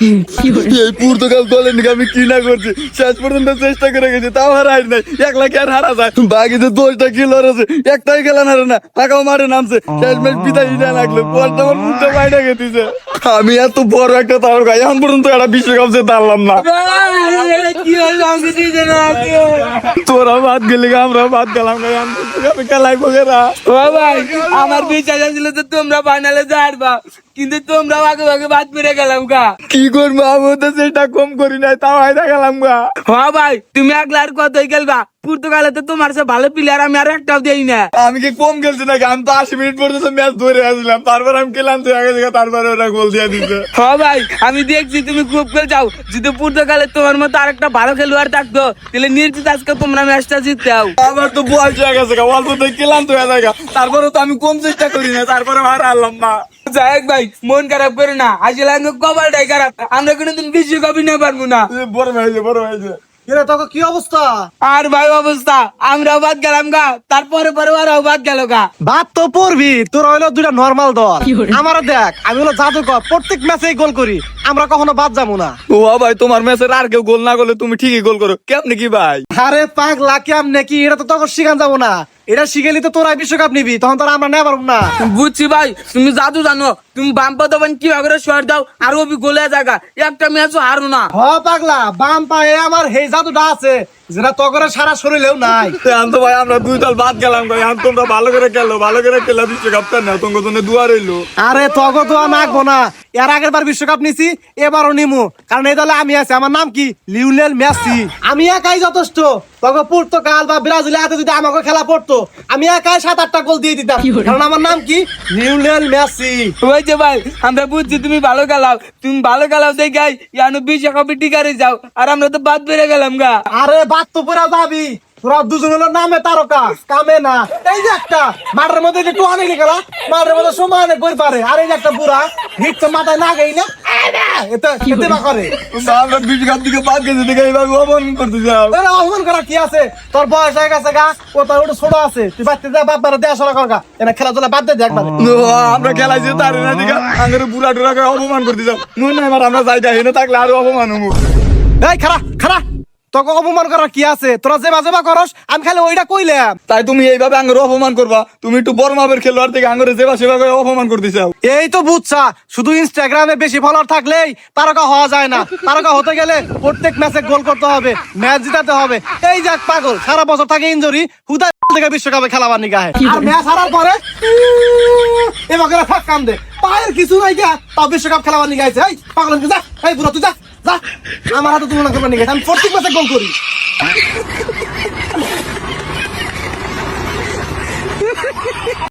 এই পর্তুগাল দলের নিকে আমি কি না করছি, শেষ পর্যন্ত চেষ্টা করে গেছি, তাও হারাই নাই। 1 লাখ আর হারা যায়, বাকি যে 10টা খেলোয়াড় আছে একটাই খেলা হারে না, ফাঁকাও মারে নামছে, শেষ ম্যাচ বিদায় না লাগলো, বলটা আমার মুখটা বাইরে গেছে। আমি এত বড় একটা তারকা, এখন পর্যন্ত একটা বিশ্বকাপ যেতে পারলাম না। তোরা বাদ গেলি, আমরা বাদ গেলাম, খেলাই বগেরা। ভাই আমার বিশ্বাস ছিল যে তোমরা ফাইনালে যাবা, কিন্তু তোমরা আগে আগে বাদ পেরে গেলাম গা। কি করবো, আমি তো সেটা কম করি নাই, তাও হাইরা গেলাম গা। হ্যাঁ ভাই তুমি একলার কতই খেলবা, পর্তুগালে তো তোমার সে ভালো প্লেয়ার আমি আর একটাও দেই না। আমি কি কম খেলছি নাকি? আমি তো 80 মিনিট পর্যন্ত ম্যাচ ধরে আসলাম, তারপর আমি খেলাম তো আগে থেকে, তারপরে ওরা গোল দিয়ে দিচ্ছে। হ্যাঁ ভাই আমি দেখছি তুমি খুব খেল যাও, যদি পর্তুগালে তোমার মতো আরেকটা ভালো খেলোয়াড় থাকতো তাহলে নিশ্চিত আজকে তোমরা ম্যাচটা জিততাও। আমার তো বয়স হয়ে গেছে, অল্প তো খেলাম তো জায়গা, তারপরে তো আমি কম চেষ্টা করি না, তারপরে আর আনলাম না। যাই ভাই মন খারাপ করে না, আসলে আমি কপালটাই খারাপ, আমরা কোনোদিন বিশ্বকাপই নিতে পারবো না। বড় হয়েছে, বড় হয়েছে। তোকে কি অবস্থা? আর ভাই অবস্থা আমরাও বাদ গেলাম গা, তারপরে পরে ওরাও বাদ গেল গা। বাদ তো পড়বি, তোর হইলো দুইটা নরমাল দল। আমার দেখ, আমি হলো জাদুকর, প্রত্যেক ম্যাচেই গোল করি, আমরা কখনো বাদ যাবো না। ও ভাই, তোমার ম্যাচের আর কেউ গোল না করলে তুমি ঠিকই গোল করো, কেমনি কি ভাই? আরে পাগলা কেমনে কি, এটা তো তোকে শিখান যাবো না, এটা শিখেলি তো তোরাই বিশ্বকাপ নিবি, তখন তোরা আমরা নেওয়া পারবো না। বুঝছি ভাই, তুমি জাদু জানো, তুমি বাম্পা দেবেন কি করে শর্ট দাও আর ওবি গোলে জায়গা, একটা ম্যাচও হারো না। হ পাগলা, বাম পায়ে আমার হেই জাদুটা আছে, যেটা তগরে সারা শরীরেও নাই। এখন তো ভাই আমরা 2 দল বাদ গেলাম ভাই, এখন তোমরা ভালো করে খেলো, ভালো করে খেলা বিশ্বকাপটা নাও, তোমার জন্য দোয়া রইলো। আরে তগ তো নাকবো না, এর আগের বার বিশ্বকাপ নিছি, এবারও নিমু, কারণ এই দলে আমি আছি। আমার নাম কি? Lionel Messi. আমি একাই যথেষ্ট, তখন পর্তুগাল বা ব্রাজিলের হাতে যদি আমাকে খেলা পড়তো, আমি একাই 7-8টা গোল দিয়ে দিতাম, কারণ আমার নাম কি? Lionel Messi. ওই যে ভাই আমরা বুঝছি তুমি ভালো খেলাও, তুমি ভালো খেলাও দেখাই ইয়ানো বিশ্বকাপে টিকারে যাও, আর আমরা তো বাদ বেড়ে গেলাম গা। আরে বাদ তো পুরা যাবি, তোরা দুজন হলো নামে তারকা, কামে না। এই যে একটা মাঠের মধ্যে যে টোয়া নেই গেলা, মাঠের মধ্যে সমানে বই পারে, আর এই যে একটা বুড়া হিট তো মাথায় না গেই না, এটা খেতে না করে। আমরা বিশ্বকাপ দিকে বাদ গেছি দেখে এইভাবে অপমান করতে যাও। আরে অপমান করা কি আছে, তোর বয়স হয়ে গেছে গা, ও তোর ওটা ছোট আছে, তুই বাড়তে যা, বাপ মারা দেয়া সরা কর গা, এনে খেলাধুলা বাদ দে একবার। আমরা খেলাইছি তার না দিকে আঙ্গের বুড়া টুরা করে অপমান করতে যাও। মনে নাই আমার, আমরা যাইটা হেনে থাকলে আরো অপমান হবো। এই খারা খারা, তোকে অপমান করার কি আছে? তোরা যে বাজে বা করস, আমি খালি ওইটা কইলাম। তাই তুমি এইভাবে আঙ্গের অপমান করবা? তুমি একটু বড় মাপের খেলোয়াড় থেকে আঙ্গরে যেবা সেবা করে অপমান করতে চাও। এই তো বুঝছা, শুধু ইনস্টাগ্রামে বেশি ফলোয়ার থাকলেই তারকা হওয়া যায় না। তারকা হতে গেলে প্রত্যেক ম্যাচে গোল করতে হবে, ম্যাচ জিতাতে হবে। এই যে এক পাগল সারা বছর থাকে ইনজুরি, হুদা থেকে বিশ্বকাপে খেলাবার নিগাহে, আর ম্যাচ হারার পরে এবারে ফাঁক কাম দে, পায়ের কিছু নাই গা, তাও বিশ্বকাপ খেলাবার নিগাইছে। এই পাগল যা, এই বুড়া তুই যা যা, আমার হাতে তুলনা করবার নিগাইছে, আমি প্রত্যেক ম্যাচে গোল করি।